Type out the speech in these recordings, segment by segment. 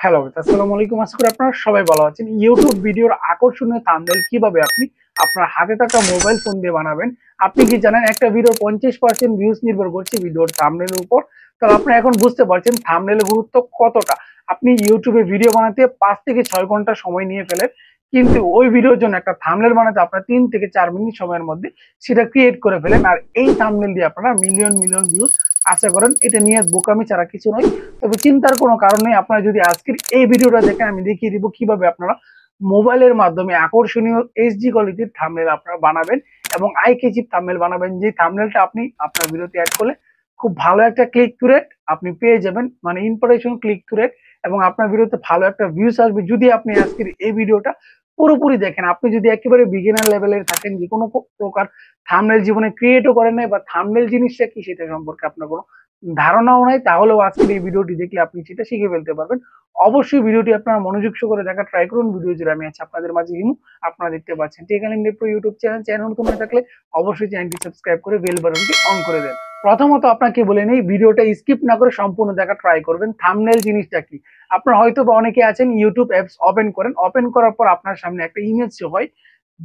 Hello, আসসালামু আলাইকুম। আশা করি আপনারা সবাই ভালো আছেন। ইউটিউব ভিডিওর আকর্ষণীয় থাম্বনেল কিভাবে আপনি আপনার হাতে থাকা মোবাইল ফোন দিয়ে বানাবেন? আপনি কি জানেন একটা ভিডিওর 50% ভিউজ নির্ভর করছে ভিডিওর থাম্বনেলের উপর? তাহলে আপনি এখন বুঝতে পারছেন থাম্বনেলের গুরুত্ব কতটা। আপনি ইউটিউবে ভিডিও বানাতে ৫ থেকে ৬ ঘন্টা সময় নিয়ে ফেলেন। কিন্তু ওই ভিডিওর জন্য একটা থাম্বনেল বানাতে আপনার ৩ থেকে ৪ মিনিট সময়ের মধ্যে সেটা ক্রিয়েট করে ফেলেন। আর এই থাম্বনেল দিয়ে আপনারা মিলিয়ন, মিলিয়ন ভিউজ আশা করেন। এটা নিয়ে বোকামি ছাড়া কিছু নয়। তবে চিন্তার কোনো কারণ নেই। আপনারা যদি আজকের এই ভিডিওটা দেখেন, আমি দেখিয়ে দিব কিভাবে আপনারা মোবাইলের মাধ্যমে আকর্ষণীয় এইচডি কোয়ালিটির থাম্বনেল আপনারা বানাবেন এবং আই ক্যাচি থাম্বনেল বানাবেন, যে থাম্বনেলটা আপনি আপনার ভিডিওতে অ্যাড করলে খুব ভালো একটা ক্লিক থ্রু রেট আপনি পেয়ে যাবেন, মানে ইম্প্রেশন ক্লিক থ্রু রেট, এবং আপনার ভিডিওতে ভালো একটা ভিউজ আসবে যদি আপনি আজকের এই ভিডিওটা পুরোপুরি দেখেন। আপনি যদি একেবারে বিগিনার লেভেলের থাকেন, যে কোনো প্রকার থাম্বনেল জীবনে ক্রিয়েটও করেন নাই, বা থাম্বনেল জিনিসটা কি সেটা সম্পর্কে আপনার কোনো ধারণাও নাই, তাহলেও আজকের এই ভিডিওটি দেখলে আপনি সেটা শিখে ফেলতে পারবেন। অবশ্যই ভিডিওটি আপনারা মনোযোগ সহকারে দেখা ট্রাই করুন। ভিডিও জুড়ে আমি আছি আপনাদের মাঝে হিমু। আপনারা দেখতে পাচ্ছেন টেকনিক নেপ্রো ইউটিউব চ্যানেল নতুন হয়ে থাকলে অবশ্যই চ্যানেলটি সাবস্ক্রাইব করে বেল বাটনটি অন করে দেন। প্রথমত আপনাকে বলে নেই, ভিডিওটা স্কিপ না করে সম্পূর্ণ দেখা ট্রাই করবেন। থাম্বনেল জিনিসটা কি? আপনারা হয়তো বা অনেকে আছেন ইউটিউব অ্যাপস ওপেন করেন, ওপেন করার পর আপনার সামনে একটা ইমেজ শো হয়।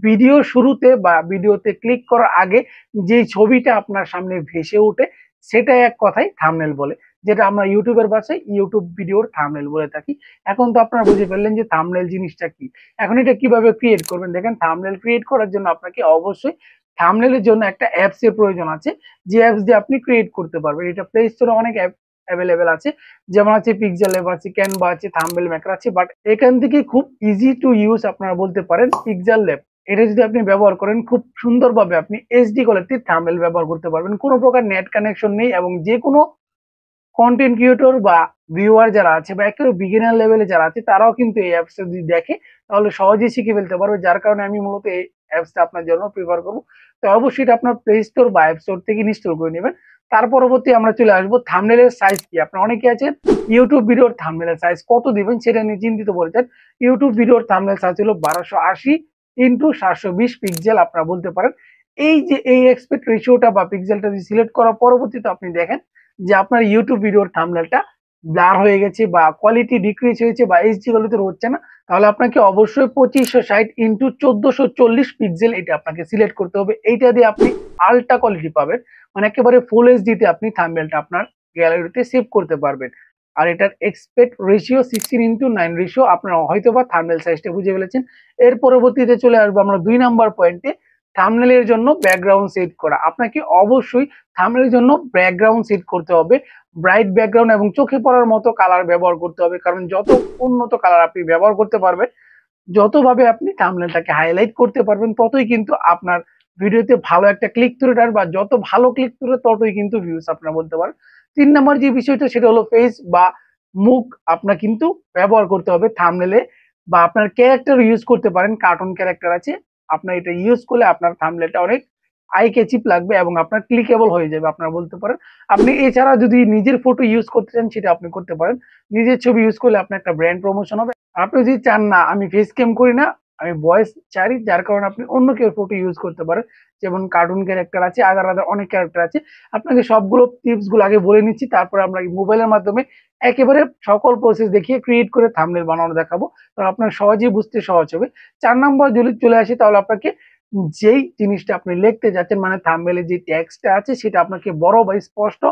ভিডিও শুরুতে বা ভিডিওতে ক্লিক করার আগে যে ছবিটা আপনার সামনে ভেসে ওঠে সেটাই এক কথায় থাম্বনেল বলে, যেটা আমরা ইউটিউবের ভাষায় ইউটিউব ভিডিওর থাম্বনেল বলে থাকি। এখন তো আপনারা বুঝে ফেললেন যে থাম্বনেল জিনিসটা কি। এখন এটা কিভাবে ক্রিয়েট করবেন? দেখেন, থাম্বনেল ক্রিয়েট করার জন্য আপনাকে অবশ্যই থাম্বনেলের জন্য একটা অ্যাপস এর প্রয়োজন আছে, যে অ্যাপস দিয়ে আপনি ক্রিয়েট করতে পারবেন। এটা প্লে স্টোরে অনেক অ্যাপ অ্যাভেলেবেল আছে, যেমন আছে পিক্সেল ল্যাব আছে, ক্যানভা আছে, থাম্বনেল মেকার আছে। বাট এখান থেকে খুব ইজি টু ইউজ আপনারা বলতে পারেন পিক্সেল ল্যাব। এটা যদি আপনি ব্যবহার করেন, খুব সুন্দরভাবে আপনি এইচডি কোয়ালিটির থাম্বনেল ব্যবহার করতে পারবেন। কোনো প্রকার নেট কানেকশন নেই, এবং যে কোনো কন্টেন্ট ক্রিয়েটর বা ভিউয়ার যারা আছে বা একেবারে বিগিনার লেভেলে যারা আছে তারাও কিন্তু এই অ্যাপসটা যদি দেখে তাহলে সহজেই শিখে ফেলতে পারবে। যার কারণে আমি মূলত এই অ্যাপসটা আপনার জন্য প্রিফার করবো। তো অবশ্যই এটা আপনার প্লে স্টোর বা অ্যাপ স্টোর থেকে ইনস্টল করে নেবেন। তার পরবর্তী আমরা চলে আসবো থাম্বনেলের সাইজ কি। আপনার অনেকে আছেন ইউটিউব ভিডিওর থাম্বনেলের সাইজ কত দিবেন সেটা নিয়ে চিন্তিত বলেছেন। ইউটিউব ভিডিওর থাম্বনেল সাইজ হলো 1280 ইন্টু 720 পিক্সেল আপনারা বলতে পারেন। এই যে এই এক্সপেক্ট রেশিওটা বা পিক্সেলটা যদি সিলেক্ট করার পরবর্তীতে আপনি দেখেন যে আপনার ইউটিউব ভিডিওর থাম্বনেলটা ব্লার হয়ে গেছে বা কোয়ালিটি ডিক্রিজ হয়েছে বা এইচডি কোয়ালিটির হচ্ছে না, তাহলে আপনাকে অবশ্যই 2560 ইন্টু 1440 পিক্সেল এটা আপনাকে সিলেক্ট করতে হবে। এইটা দিয়ে আপনি আলট্রা কোয়ালিটি পাবেন, মানে একেবারে ফুল এইচডিতে আপনি থাম্বনেলটা আপনার গ্যালারিতে সেভ করতে পারবেন। আর এটার এক্সপেক্ট রেশিও 16:9 রেশিও। আপনারা হয়তো বা থাম্বনেল সাইজটা বুঝে ফেলেছেন। এর পরবর্তীতে চলে আসবো আমরা 2 নম্বর পয়েন্টে, থাম্বনেলের জন্য ব্যাকগ্রাউন্ড সেট করা। আপনাকে অবশ্যই থাম্বনেলের জন্য ব্যাকগ্রাউন্ড সেট করতে হবে, ব্রাইট ব্যাকগ্রাউন্ড এবং চোখে পড়ার মতো কালার ব্যবহার করতে হবে। কারণ যত উন্নত কালার আপনি ব্যবহার করতে পারবেন, যতভাবে আপনি থাম্বনেলটাকে হাইলাইট করতে পারবেন, ততই কিন্তু আপনার ভিডিওতে ভালো একটা ক্লিক থ্রু রেট, বা যত ভালো ক্লিক থ্রু রেট ততই কিন্তু ভিউজ আপনারা বলতে পারেন। 3 নম্বর যে বিষয়টা সেটা হলো ফেস বা মুখ আপনার কিন্তু ব্যবহার করতে হবে থাম্বনেলে, বা আপনার ক্যারেক্টার ইউজ করতে পারেন, কার্টুন ক্যারেক্টার আছে, আপনার এটা ইউজ করলে আপনার থাম্বনেলটা অনেক আই ক্যাচিপ লাগবে এবং আপনার ক্লিকেবল হয়ে যাবে আপনারা বলতে পারেন। আপনি এছাড়া যদি নিজের ফটো ইউজ করতে চান সেটা আপনি করতে পারেন। নিজের ছবি ইউজ করলে আপনার একটা ব্র্যান্ড প্রমোশন হবে। আপনি যদি চান না আমি ফেস ক্যাম করি না, আমি ভয়েস চাই, যার কারণে আপনি অন্য কেউ ফটো ইউজ করতে পারেন। যেমন কার্টুন ক্যারেক্টার আছে, আদার আদার অনেক ক্যারেক্টার আছে। আপনাকে সবগুলো টিপস গুলো আগে বলে নিচ্ছি, তারপরে আমরা মোবাইলের মাধ্যমে একেবারে সকল প্রসেস দেখিয়ে ক্রিয়েট করে থাম্বনেল বানানো দেখাবো। তো আপনার সহজেই বুঝতে সহজ হবে। 4 নম্বর যদি চলে আসি, তাহলে আপনাকে যেই জিনিসটা আপনি লিখতে যাচ্ছেন, মানে থাম্বনেলে যে টেক্সটটা আছে সেটা আপনাকে বড় বা স্পষ্ট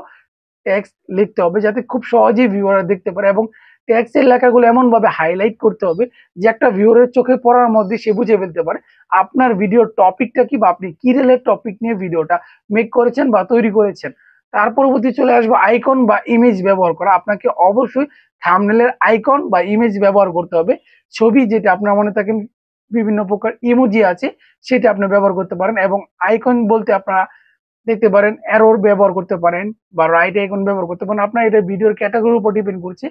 টেক্সট লিখতে হবে, যাতে খুব সহজেই ভিউয়াররা দেখতে পারে। এবং টেক্সটের লেখাগুলো এমন ভাবে হাইলাইট করতে হবে যে একটা ভিউয়ারের চোখে পড়ার মধ্যে সে বুঝে ফেলতে পারে আপনার ভিডিওর টপিকটা কি, বা আপনি কি রিলেটেড টপিক নিয়ে ভিডিওটা মেক করেছেন বা তৈরি করেছেন। তার পরবর্তী চলে আসবো আইকন বা ইমেজ ব্যবহার করা। আপনাকে অবশ্যই থাম্বনেলের আইকন বা ইমেজ ব্যবহার করতে হবে। ছবি যেটা আপনার মনে থাকেন, বিভিন্ন প্রকার ইমোজি আছে, সেটা আপনি ব্যবহার করতে পারেন। এবং আইকন বলতে আপনারা দেখতে পারেন অ্যারোর ব্যবহার করতে পারেন বা রাইট আইকন ব্যবহার করতে পারেন। আপনার এটা ভিডিওর ক্যাটাগরির উপর ডিপেন্ড করছে,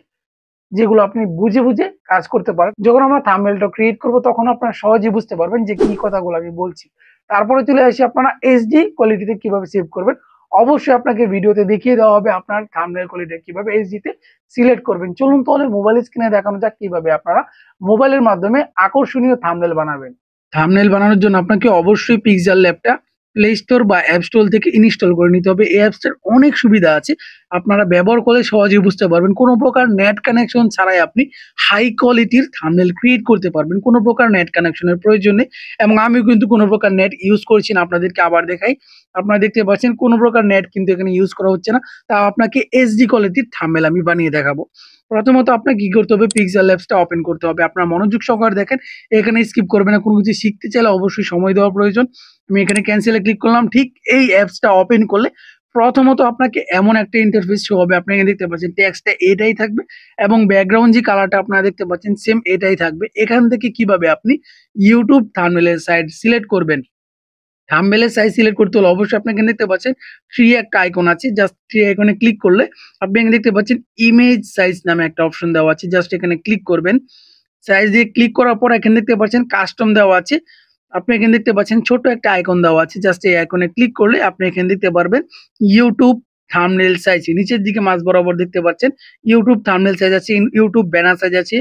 যেগুলো আপনি বুঝে বুঝে কাজ করতে পারেন। যখন আমরা থাম্বনেলটা ক্রিয়েট করব তখন আপনারা সহজেই বুঝতে পারবেন যে কি কথাগুলো আমি বলছি। তারপরে চলে আসি আপনারা এইচডি কোয়ালিটিতে কিভাবে সেভ করবেন। অবশ্যই আপনাকে ভিডিওতে দেখিয়ে দেওয়া হবে আপনার থাম্বনেল কোয়ালিটি কিভাবে এইচডিতে সিলেক্ট করবেন। চলুন তাহলে মোবাইল স্ক্রিনে দেখানো যাক কিভাবে আপনারা মোবাইলের মাধ্যমে আকর্ষণীয় থাম্বনেল বানাবেন। থাম্বনেল বানানোর জন্য আপনাকে অবশ্যই পিক্সেল ল্যাবটা প্লে স্টোর বা অ্যাপ স্টোর থেকে ইনস্টল করে নিতে হবে। এই অ্যাপসটার অনেক সুবিধা আছে, আপনারা ব্যবহার করলে সহজেই বুঝতে পারবেন। কোনো প্রকার নেট কানেকশন ছাড়াই আপনি হাই কোয়ালিটির থাম্বনেল ক্রিয়েট করতে পারবেন, কোনো প্রকার নেট কানেকশনের প্রয়োজন নেই। এবং আমিও কিন্তু কোনো প্রকার নেট ইউজ করছি না, আপনাদেরকে আবার দেখাই। আপনারা দেখতে পাচ্ছেন কোনো প্রকার নেট কিন্তু এখানে ইউজ করা হচ্ছে না। তাও আপনাকে এইচডি কোয়ালিটির থাম্বনেল আমি বানিয়ে দেখাবো। প্রথমত আপনাকে কি করতে হবে, পিক্সেল ল্যাবসটা ওপেন করতে হবে। আপনার মনোযোগ সহকারে দেখেন, এখানে স্কিপ করবেন না। কোনো কিছু শিখতে চাইলে অবশ্যই সময় দেওয়া প্রয়োজন। আমি এখানে ক্যান্সেলে ক্লিক করলাম। ঠিক এই অ্যাপসটা ওপেন করলে প্রথমত আপনাকে এমন একটা ইন্টারফেস শো হবে। আপনি এখানে দেখতে পাচ্ছেন টেক্সটটা এটাই থাকবে এবং ব্যাকগ্রাউন্ড যে কালারটা আপনারা দেখতে পাচ্ছেন সেম এটাই থাকবে। এখান থেকে কিভাবে আপনি ইউটিউব থাম্বনেলের সাইজ সিলেক্ট করবেন, থাম্বনেলের সাইজ সিলেক্ট করতে হলে অবশ্যই আপনি এখানে দেখতে পাচ্ছেন থ্রি একটা আইকন আছে, জাস্ট থ্রি আইকনে ক্লিক করলে আপনি এখানে দেখতে পাচ্ছেন ইমেজ সাইজ নামে একটা অপশন দেওয়া আছে, জাস্ট এখানে ক্লিক করবেন। সাইজ দিয়ে ক্লিক করার পর এখানে দেখতে পাচ্ছেন কাস্টম দেওয়া আছে। আপনি এখানে দেখতে পাচ্ছেন ছোট একটা আইকন দেওয়া আছে, জাস্ট এই আইকনে ক্লিক করলে আপনি এখানে দেখতে পারবেন ইউটিউব থাম্বনেল সাইজ। নিচের দিকে মাঝ বরাবর দেখতে পাচ্ছেন ইউটিউব থাম্বনেল সাইজ আছে, ইউটিউব ব্যানার সাইজ আছে,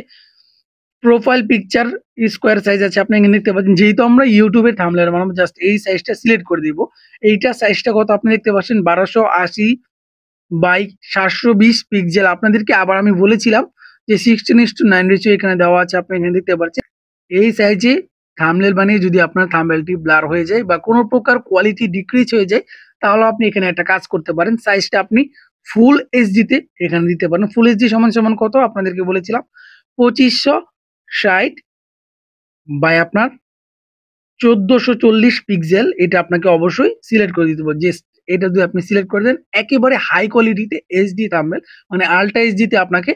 প্রোফাইল পিকচার স্কোয়ার সাইজ আছে। আপনি এখানে দেখতে পাচ্ছেন, যেহেতু আমরা ইউটিউবে থাম্বনেল বানাবো জাস্ট এই সাইজটা সিলেক্ট করে দিব। এইটা সাইজটা কত আপনি দেখতে পাচ্ছেন 1280 বাই 720 পিক্সেল। আপনাদেরকে আবার আমি বলেছিলাম যে 16:9 রেশিও এখানে দেওয়া আছে। আপনি এখানে দেখতে পাচ্ছেন এই সাইজে থাম্বনেল বানিয়ে যদি আপনার থাম্বনেলটি ব্লার হয়ে যায় বা কোনো প্রকার কোয়ালিটি ডিক্রিজ হয়ে যায়, তাহলে আপনি এখানে একটা কাজ করতে পারেন, সাইজটা আপনি ফুল এইচডি তে এখানে দিতে পারেন। ফুল এইচডি সমান সমান কত আপনাদেরকে বলেছিলাম 2560 বাই আপনার 1440 পিক্সেল। এটা আপনাকে অবশ্যই সিলেক্ট করে দিতে হবে। জাস্ট এটা যদি আপনি সিলেক্ট করে দেন, একেবারে হাই কোয়ালিটিতে এইচডি থাম্বনেল মানে আল্ট্রা এইচডি তে আপনাকে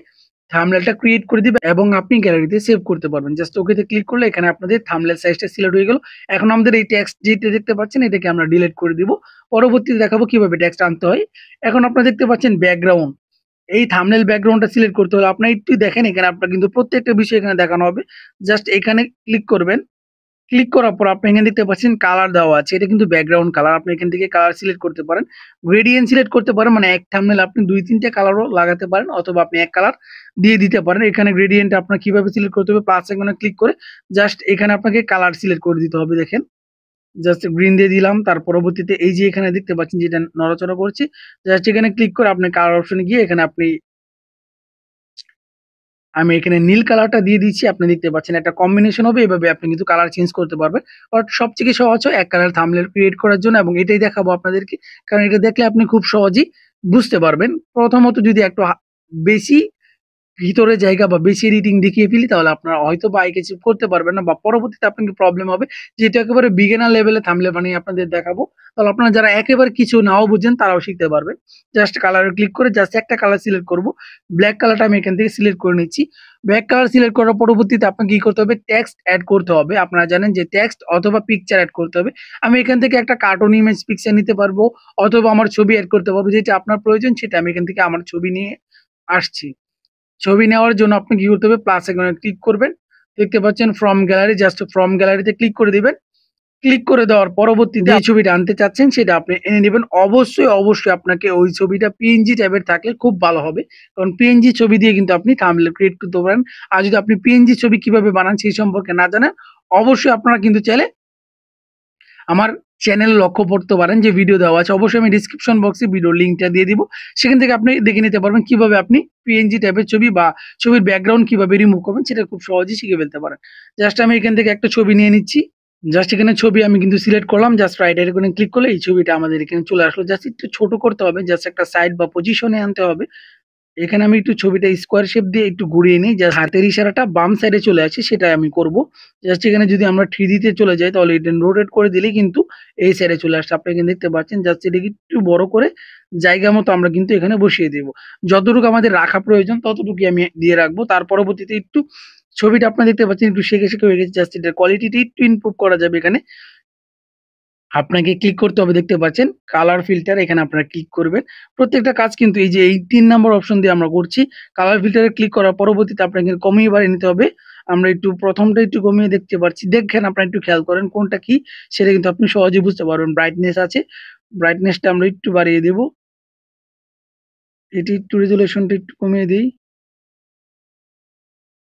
থাম্বনেলটা ক্রিয়েট করে দিবে এবং আপনি গ্যালারিতে সেভ করতে পারবেন। জাস্ট ওকেতে ক্লিক করলে এখানে আপনাদের থাম্বনেল সাইজটা সিলেক্ট হয়ে গেল। এখন আমাদের এই টেক্সট যেটা দেখতে পাচ্ছেন এটাকে আমরা ডিলিট করে দিব। পরবর্তীতে দেখাবো কিভাবে টেক্সট আনতে হয়। এখন আপনারা দেখতে পাচ্ছেন ব্যাকগ্রাউন্ড, এই থাম্বনেল ব্যাকগ্রাউন্ডটা সিলেক্ট করতে হলে আপনারা একটু দেখেন, এখানে আপনার কিন্তু প্রত্যেকটা বিষয় এখানে দেখানো হবে। জাস্ট এখানে ক্লিক করবেন। ক্লিক করার পর আপনি এখানে দেখতে পাচ্ছেন কালার দেওয়া আছে, এটা কিন্তু ব্যাকগ্রাউন্ড কালার। আপনি এখান থেকে কালার সিলেক্ট করতে পারেন, গ্রেডিয়েন্ট সিলেক্ট করতে পারেন, মানে এক থাম্বনেল আপনি 2-3টে কালারও লাগাতে পারেন অথবা আপনি এক কালার দিয়ে দিতে পারেন। এখানে গ্রেডিয়েন্ট আপনার কিভাবে সিলেক্ট করতে হবে, প্লাস আইকনে ক্লিক করে জাস্ট এখানে আপনাকে কালার সিলেক্ট করে দিতে হবে। দেখেন জাস্ট গ্রিন দিয়ে দিলাম। তার পরবর্তীতে এই যে এখানে দেখতে পাচ্ছেন যেটা নড়াচড়া করছে, জাস্ট এখানে ক্লিক করে আপনি কালার অপশনে গিয়ে এখানে আমি এখানে নীল কালারটা দিয়ে দিচ্ছি। আপনি দেখতে পাচ্ছেন একটা কম্বিনেশন হবে, এভাবে আপনি কিন্তু কালার চেঞ্জ করতে পারবেন। বাট সবথেকে সহজ হয় এক কালার থাম্বনেল ক্রিয়েট করার জন্য, এবং এটাই দেখাবো আপনাদেরকে, কারণ এটা দেখলে আপনি খুব সহজেই বুঝতে পারবেন। প্রথমত যদি একটু বেশি ভিতরে জায়গা বা বেশি এডিটিং দেখিয়ে ফেলি, তাহলে আপনারা হয়তো বা কিছু করতে পারবেন না বা পরবর্তীতে আপনাকে প্রবলেম হবে। যেহেতু একেবারে বিগিনার লেভেলে থাম্বনেল বানিয়ে আপনাদের দেখাবো, তাহলে আপনারা যারা একেবারে কিছু নাও বুঝেন তারাও শিখতে পারবেন। জাস্ট কালারে ক্লিক করে জাস্ট একটা কালার সিলেক্ট করব, ব্ল্যাক কালারটা আমি এখান থেকে সিলেক্ট করে নিচ্ছি। ব্ল্যাক কালার সিলেক্ট করার পরবর্তীতে আপনাকে কি করতে হবে, টেক্সট অ্যাড করতে হবে। আপনারা জানেন যে টেক্সট অথবা পিকচার অ্যাড করতে হবে। আমি এখান থেকে একটা কার্টুন ইমেজ পিকচার নিতে পারবো অথবা আমার ছবি অ্যাড করতে পারবো, যেটা আপনার প্রয়োজন সেটা আমি এখান থেকে আমার ছবি নিয়ে আসছি। ছবি নেওয়ার জন্য আপনি কি করতে হবে, প্লাস আইকনে ক্লিক করবেন। দেখতে পাচ্ছেন ফ্রম গ্যালারি, জাস্ট ফ্রম গ্যালারিতে ক্লিক করে দিবেন। ক্লিক করে দেওয়ার পরবর্তীতে যে ছবিটা আনতে চাচ্ছেন সেটা আপনি এনে নেবেন। অবশ্যই অবশ্যই আপনাকে ওই ছবিটা পিএনজি টাইপের থাকলে খুব ভালো হবে, কারণ পিএনজি ছবি দিয়ে কিন্তু আপনি থাম্বনেল ক্রিয়েট করতে পারেন। আর যদি আপনি পিএনজি ছবি কিভাবে বানান সেই সম্পর্কে না জানেন, অবশ্যই আপনারা কিন্তু চাইলে আমার চ্যানেল লক্ষ্য করতে পারেন, যে ভিডিও দেওয়া আছে অবশ্যই আমি ডিসক্রিপশন বক্সে ভিডিওর লিঙ্কটা দিয়ে দিব। সেখান থেকে আপনি দেখে নিতে পারবেন কিভাবে আপনি পিএনজি টাইপের ছবি বা ছবির ব্যাকগ্রাউন্ড কিভাবে রিমুভ করবেন, সেটা খুব সহজেই শিখে ফেলতে পারেন। জাস্ট আমি এখান থেকে একটা ছবি নিয়ে নিচ্ছি। জাস্ট এখানে ছবি আমি কিন্তু সিলেক্ট করলাম, জাস্ট রাইট আইকনে ক্লিক করলে এই ছবিটা আমাদের এখানে চলে আসলো। জাস্ট একটু ছোট করতে হবে, জাস্ট একটা সাইড বা পজিশনে আনতে হবে। এখানে আমি একটু ছবিটা স্কোয়ার শেপ দিয়ে একটু ঘুরিয়ে নিই, জাস্ট হাতের ইশারাটা বাম সাইডে চলে আসে সেটাই আমি করব। জাস্ট এখানে যদি আমরা 3D তে চলে যাই, তাহলে এটা রোটেট করে দিলেই কিন্তু এই সাইডে চলে আসছে। আপনি এখানে দেখতে পাচ্ছেন, জাস্ট এটাকে একটু বড় করে জায়গা মতো আমরা কিন্তু এখানে বসিয়ে দেব। যতটুকু আমাদের রাখা প্রয়োজন ততটুকু আমি দিয়ে রাখবো। তার পরবর্তীতে একটু ছবিটা আপনারা দেখতে পাচ্ছেন একটু সেঁকে সেঁকে হয়ে গেছে, জাস্ট এটার কোয়ালিটিটা একটু ইমপ্রুভ করা যাবে। এখানে আপনাকে ক্লিক করতে হবে, দেখতে পাচ্ছেন কালার ফিল্টার, এখানে আপনারা ক্লিক করবেন। প্রত্যেকটা কাজ কিন্তু এই যে এই 3 নম্বর অপশন দিয়ে আমরা করছি। কালার ফিল্টারে ক্লিক করার পরবর্তীতে আপনাকে কমিয়ে বাড়িয়ে নিতে হবে। আমরা একটু প্রথমটা একটু কমিয়ে দেখতে পাচ্ছি, দেখেন আপনারা একটু খেয়াল করেন কোনটা কি, সেটা কিন্তু আপনি সহজেই বুঝতে পারবেন। ব্রাইটনেস আছে, ব্রাইটনেসটা আমরা একটু বাড়িয়ে দেব। এটি একটু রেজুলেশনটা একটু কমিয়ে দেই।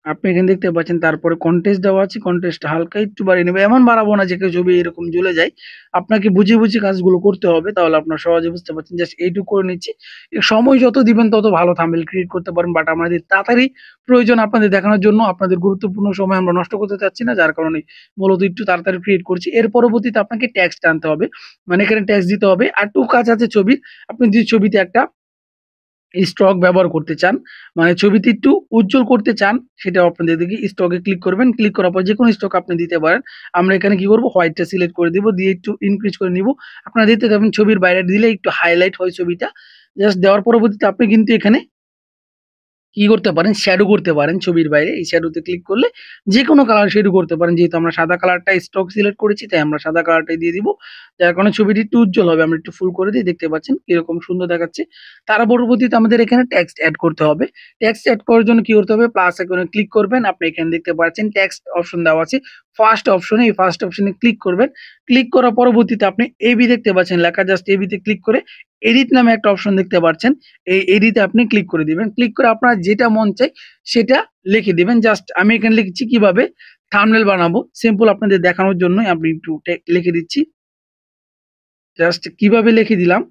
আপনি এখানে দেখতে পাচ্ছেন, তারপরে কনটেস্ট দেওয়া আছে। কনটেস্টটা হালকা একটু বাড়িয়ে নেবে। এমন বাড়াবো না যে কেউ ছবি এরকম জ্বলে যায়। আপনাকে বুঝে, বুঝে কাজগুলো করতে হবে। তাহলে আপনার সহজে বুঝতে পারছেন। জাস্ট এইটুকু করে নিচ্ছি। সময় যত দিবেন তত ভালো থাম্বনেল ক্রিয়েট করতে পারেন। বাট আমাদের তাড়াতাড়ি প্রয়োজন আপনাদের দেখানোর জন্য। আপনাদের গুরুত্বপূর্ণ সময় আমরা নষ্ট করতে চাচ্ছি না। যার কারণে মূলত একটু তাড়াতাড়ি ক্রিয়েট করছি। এর পরবর্তীতে আপনাকে টেক্সট আনতে হবে। মানে এখানে টেক্সট দিতে হবে। আর টু কাজ আছে ছবির। আপনি যদি ছবিতে একটা স্টক ব্যবহার করতে চান, মানে ছবিটি একটু উজ্জ্বল করতে চান, সেটাও আপনাদের দেখি স্টকে ক্লিক করবেন। ক্লিক করার পর যেকোনো স্টক আপনি দিতে পারেন। আমরা এখানে কি করব, হোয়াইটটা সিলেক্ট করে দিব, দিয়ে একটু ইনক্রিজ করে নিব। আপনারা দেখতে পাবেন ছবির বাইরে দিলে একটু হাইলাইট হয় ছবিটা। জাস্ট দেওয়ার পরবর্তীতে আপনি কিন্তু এখানে কি করতে পারেন, শ্যাডো করতে পারেন ছবির বাইরে। এই শ্যাডোতে ক্লিক করলে যেকোনো কালার শ্যাডো করতে পারেন। যেহেতু আমরা সাদা কালারটা স্টক সিলেক্ট করেছি, তাই আমরা সাদা কালারটাই দিয়ে দিব। যার কারণে ছবিটি একটু উজ্জ্বল হবে। আমরা একটু ফুল করে দিই, দেখতে পাচ্ছেন কিরকম সুন্দর দেখাচ্ছে। তার পরবর্তীতে আমাদের এখানে টেক্সট এড করতে হবে। টেক্সট এড করার জন্য কি করতে হবে, প্লাস আইকনে ক্লিক করবেন। আপনি এখানে দেখতে পাচ্ছেন টেক্সট অপশন দেওয়া আছে। ফার্স্ট অপশনে, এই ফার্স্ট অপশনে ক্লিক করবেন। ক্লিক করার পরবর্তীতে আপনি এবি দেখতে পাচ্ছেন লেখা, জাস্ট এবিতে ক্লিক করে এডিট নামে একটা অপশন দেখতে পাচ্ছেন। এই এডিটে আপনি ক্লিক করে দিবেন। ক্লিক করে আপনার যেটা মন চাই সেটা লিখে দিবেন। জাস্ট আমি এখানে লিখছি কিভাবে থাম্বনেল বানাবো, সিম্পল আপনাদের দেখানোর জন্য আমি একটু লিখে দিচ্ছি। জাস্ট কিভাবে লিখে দিলাম।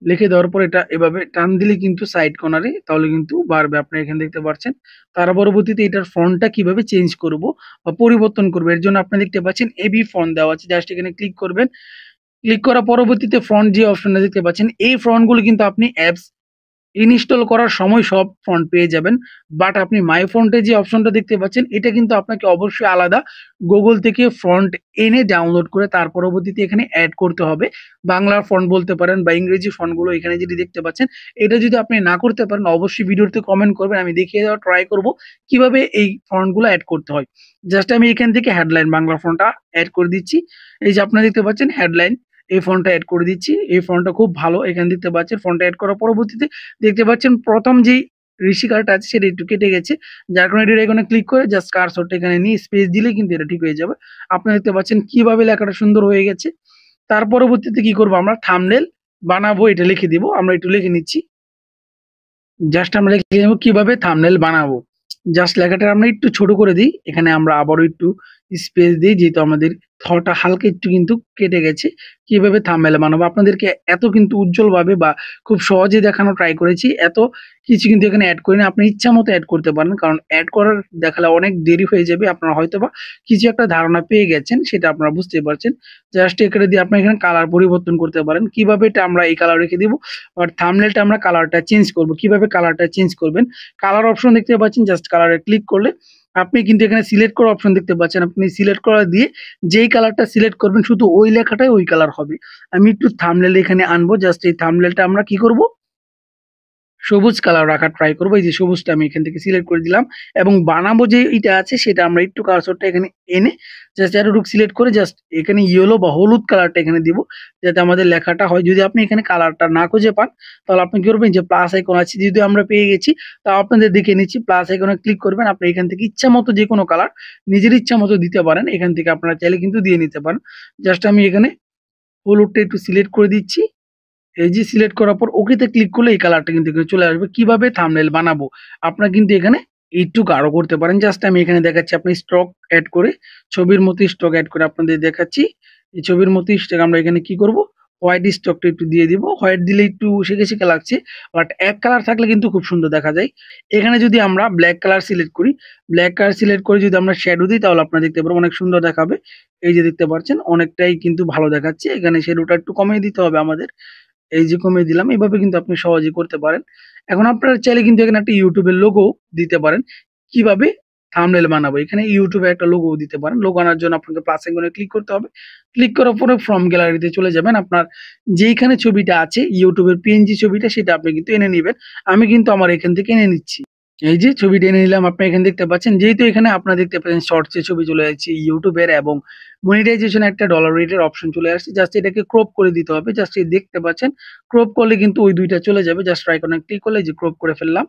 লিখে দেওয়ার পর এটা এভাবে টান দিলে কিন্তু সাইড কর্নারে তাহলে কিন্তু বাড়বে। আপনি এখানে দেখতে পাচ্ছেন। তার পরবর্তীতে এটার ফন্টটা কিভাবে চেঞ্জ করব বা পরিবর্তন করব, এর জন্য আপনি দেখতে পাচ্ছেন এবি ফন্ট দেওয়া আছে। জাস্ট এখানে ক্লিক করবেন। ক্লিক করার পরবর্তীতে ফন্ট যে অপশনটা দেখতে পাচ্ছেন, এই ফন্ট গুলো কিন্তু আপনি অ্যাপস ইনস্টল করার সময় সব ফন্ট পেয়ে যাবেন। বাট আপনি মাই ফন্টে যে অপশনটা দেখতে পাচ্ছেন, এটা কিন্তু আপনাকে অবশ্যই আলাদা গুগল থেকে ফন্ট এনে ডাউনলোড করে তার পরবর্তীতে এখানে অ্যাড করতে হবে। বাংলার ফন্ট বলতে পারেন বা ইংরেজি ফন্টগুলো এখানে যদি দেখতে পাচ্ছেন, এটা যদি আপনি না করতে পারেন অবশ্যই ভিডিওতে কমেন্ট করবেন, আমি দেখিয়ে দেওয়ার ট্রাই করব কিভাবে এই ফন্টগুলো অ্যাড করতে হয়। জাস্ট আমি এখান থেকে হেডলাইন বাংলা ফন্টটা অ্যাড করে দিচ্ছি। এই যে আপনারা দেখতে পাচ্ছেন হেডলাইন, এই ফন্টটা অ্যাড করে দিচ্ছি। এই ফন্টটা খুব ভালো, এখানে দেখতে পাচ্ছেন। ফন্টটা অ্যাড করার পরবর্তীতে দেখতে পাচ্ছেন প্রথম যেই ঋষিকারটা আছে সেটা একটু কেটে গেছে। যার কারণে এটা এখানে ক্লিক করে জাস্ট কার্সরটা এখানে নিয়ে স্পেস দিলে কিন্তু এটা ঠিক হয়ে যাবে। আপনারা দেখতে পাচ্ছেন কিভাবে লেখাটা সুন্দর হয়ে গেছে। তার পরবর্তীতে কি করব, আমরা থাম্বনেল বানাবো এটা লিখে দিব। আমরা একটু লিখে নিচ্ছি। জাস্ট আমরা লিখে নেব কিভাবে থাম্বনেল বানাবো। জাস্ট লেখাটা আমরা একটু ছোট করে দিই। এখানে আমরা আবারও একটু স্পেস দিই, যেহেতু আমাদের থটা হালকা একটু কিন্তু কেটে গেছে। কিভাবে থাম্বনেল বানাবো আপনাদেরকে এত কিন্তু উজ্জ্বলভাবে বা খুব সহজে দেখানো ট্রাই করেছি। এত কিছু কিন্তু এখানে এড করিনি। আপনি ইচ্ছা মতো এড করতে পারেন, কারণ এড করার দেখালে অনেক দেরি হয়ে যাবে। আপনারা হয়তোবা কিছু একটা ধারণা পেয়ে গেছেন, সেটা আপনারা বুঝতে পারছেন। জাস্ট এখানে দিয়ে আপনি এখানে কালার পরিবর্তন করতে পারেন। কিভাবে এটা আমরা এই কালার রেখে দিব, আর থাম্বনেলটা আমরা কালারটা চেঞ্জ করব। কিভাবে কালারটা চেঞ্জ করবেন, কালার অপশন দেখতে পাচ্ছেন। জাস্ট কালারে ক্লিক করলে আপনি কিন্তু এখানে সিলেক্ট করা অপশন দেখতে পাচ্ছেন। আপনি সিলেক্ট করা দিয়ে যেই কালারটা সিলেক্ট করবেন শুধু ওই লেখাটাই ওই কালার হবে। আমি একটু থাম্বনেল এখানে আনবো। জাস্ট এই থাম্বনেলটা আমরা কি করব, সবুজ কালার রাখার ট্রাই করবো। এই যে সবুজটা আমি এখান থেকে সিলেক্ট করে দিলাম, এবং বানাবো যে এটা আছে সেটা আমরা একটু কার্সরটা এখানে এনে জাস্ট এতটুকু সিলেক্ট করে জাস্ট এখানে ইয়েলো বা হলুদ কালারটা এখানে দিব, যাতে আমাদের লেখাটা হয়। যদি আপনি এখানে কালারটা না খুঁজে পান, তাহলে আপনি কি করবেন, যে প্লাস আইকন আছে, যদি আমরা পেয়ে গেছি তাও আপনাদের দেখে নিচ্ছি। প্লাস আইকনে ক্লিক করবেন। আপনি এখান থেকে ইচ্ছা মতো যে কোনো কালার নিজের ইচ্ছা মতো দিতে পারেন। এখান থেকে আপনারা চাইলে কিন্তু দিয়ে নিতে পারেন। জাস্ট আমি এখানে হলুদটা একটু সিলেক্ট করে দিচ্ছি। এই যে সিলেক্ট করার পর ওকেতে ক্লিক করলে এই কালারটা কিন্তু এখানে চলে আসবে। কিভাবে থাম্বনেল বানাবো আপনারা কিন্তু এখানে একটু গাঢ় করতে পারেন। জাস্ট আমি এখানে দেখাচ্ছি, আপনি স্টক এড করে ছবির মতো স্টক এড করে আপনাদের দেখাচ্ছি। এই ছবির মতো স্টক আমরা এখানে কি করব, হোয়াইট স্টকটা একটু দিয়ে দিব। হোয়াইট দিলে একটু সেকে সেকে লাগছে, বাট এক কালার থাকলে কিন্তু খুব সুন্দর দেখা যায়। এখানে যদি আমরা ব্ল্যাক কালার সিলেক্ট করি, ব্ল্যাক কালার সিলেক্ট করে যদি আমরা শ্যাডো দিই, তাহলে আপনারা দেখতে পারবেন অনেক সুন্দর দেখাবে। এই যে দেখতে পাচ্ছেন অনেকটাই কিন্তু ভালো দেখাচ্ছে। এখানে শ্যাডোটা একটু কমিয়ে দিতে হবে আমাদের। এই যে কমিয়ে দিলাম। এভাবে কিন্তু আপনি সহজেই করতে পারেন। এখন আপনারা চাইলে কিন্তু এখানে একটা ইউটিউবের লোগো দিতে পারেন। কিভাবে থাম্বনেল বানাবো, এখানে ইউটিউবে একটা লোগো দিতে পারেন। লোগো আনার জন্য আপনাকে প্লাস আইকনে ক্লিক করতে হবে। ক্লিক করার পরে ফ্রম গ্যালারিতে চলে যাবেন। আপনার যেইখানে ছবিটা আছে ইউটিউবের পিএনজি ছবিটা, সেটা আপনি কিন্তু এনে নিবেন। আমি কিন্তু আমার এখান থেকে এনে নিচ্ছি। এই যে ছবিটা এনে নিলাম, আপনি এখানে দেখতে পাচ্ছেন। যেহেতু এখানে আপনারা দেখতে পাচ্ছেন শর্টস এর ছবি চলে যাচ্ছে ইউটিউবের, এবং মনিটাইজেশন একটা ডলার রেটের অপশন চলে আসছে। জাস্ট এটাকে ক্রপ করে দিতে হবে। জাস্ট এই দেখতে পাচ্ছেন ক্রপ করলে কিন্তু ওই দুইটা চলে যাবে। জাস্ট আইকনে ক্লিক করলে যে ক্রপ করে ফেললাম।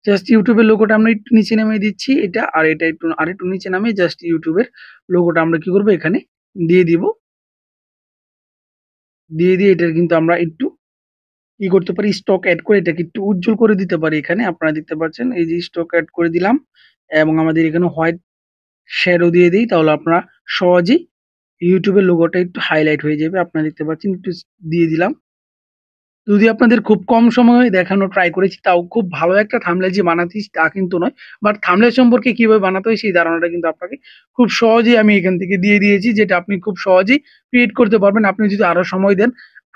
জাস্ট ইউটিউবের লোগোটা আমরা একটু নিচে নামিয়ে দিচ্ছি, এটা আর এটা একটু আরেকটু নিচে নামিয়ে জাস্ট ইউটিউবের লোগোটা আমরা কি করব, এখানে দিয়ে দিব। দিয়ে দিয়ে এটা কিন্তু আমরা একটু কি করতে পারি, স্টক এড করে এটাকে একটু উজ্জ্বল করে দিতে পারি। এখানে আপনারা দেখতে পাচ্ছেন এই যে স্টক এড করে দিলাম, এবং আমাদের এখানে হোয়াইট শ্যাডো দিয়ে দিই, তাহলে আপনারা সহজেই ইউটিউবের লোগোটা একটু হাইলাইট হয়ে যাবে। আপনারা দেখতে পাচ্ছেন একটু দিয়ে দিলাম। যদি আপনাদের খুব কম সময়ে দেখানো ট্রাই করেছি, তাও খুব ভালো একটা থাম্বনেল যে বানাতেছি তা কিন্তু নয়। বাট থাম্বনেল সম্পর্কে কিভাবে বানাতে হয় সেই ধারণাটা কিন্তু আপনাকে খুব সহজেই আমি এখান থেকে দিয়ে দিয়েছি, যেটা আপনি খুব সহজেই ক্রিয়েট করতে পারবেন। আপনি যদি আরো সময় দেন,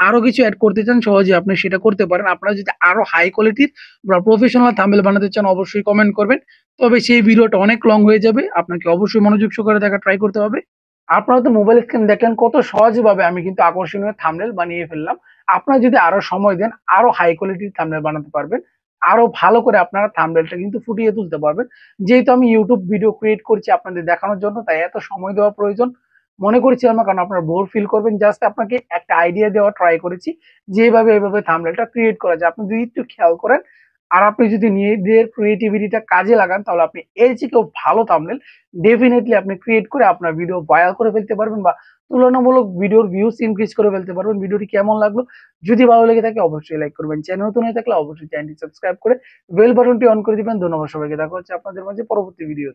আরো কিছু এড করতে চান, সহজেই আপনি সেটা করতে পারেন। আপনারা যদি আরো হাই কোয়ালিটির বা প্রফেশনাল থাম্বনেল বানাতে চান, অবশ্যই কমেন্ট করবেন। তবে সেই ভিডিওটা অনেক লং হয়ে যাবে, আপনাকে অবশ্যই মনোযোগ সহকারে দেখা ট্রাই করতে হবে। আপনারা তো মোবাইল স্ক্রিন দেখলেন কত সহজভাবে আমি কিন্তু আকর্ষণীয় থাম্বনেল বানিয়ে ফেললাম। আপনারা যদি আরো সময় দেন, আরো হাই কোয়ালিটির থাম্বনেল বানাতে পারবেন। আরো ভালো করে আপনারা থাম্বনেলটা কিন্তু ফুটিয়ে তুলতে পারবেন। যেহেতু আমি ইউটিউব ভিডিও ক্রিয়েট করছি আপনাদের দেখানোর জন্য, তাই এত সময় দেওয়া প্রয়োজন মনে করছিলাম না, কারণ আপনারা বোর ফিল করবেন। জাস্ট আপনাকে একটা আইডিয়া দেওয়া ট্রাই করেছি যেভাবে এভাবে থাম্বনেলটা ক্রিয়েট করা যায়। আপনি যদি একটু খেয়াল করেন আর আপনি যদি নিজেদের ক্রিয়েটিভিটিটা কাজে লাগান, তাহলে আপনি এর চেয়েও ভালো থাম্বনেল ডেফিনেটলি আপনি ক্রিয়েট করে আপনার ভিডিও ভাইরাল করে ফেলতে পারবেন, বা তুলনামূলক ভিডিওর ভিউজ ইনক্রিজ করে ফেলতে পারবেন। ভিডিওটি কেমন লাগলো, যদি ভালো লেগে থাকে অবশ্যই লাইক করবেন। চ্যানেল নতুন হয়ে থাকলে অবশ্যই চ্যানেলটি সাবস্ক্রাইব করে বেল বাটনটি অন করে দিবেন। ধন্যবাদ সবাইকে, দেখা হচ্ছে আপনাদের মাঝে পরবর্তী ভিডিও।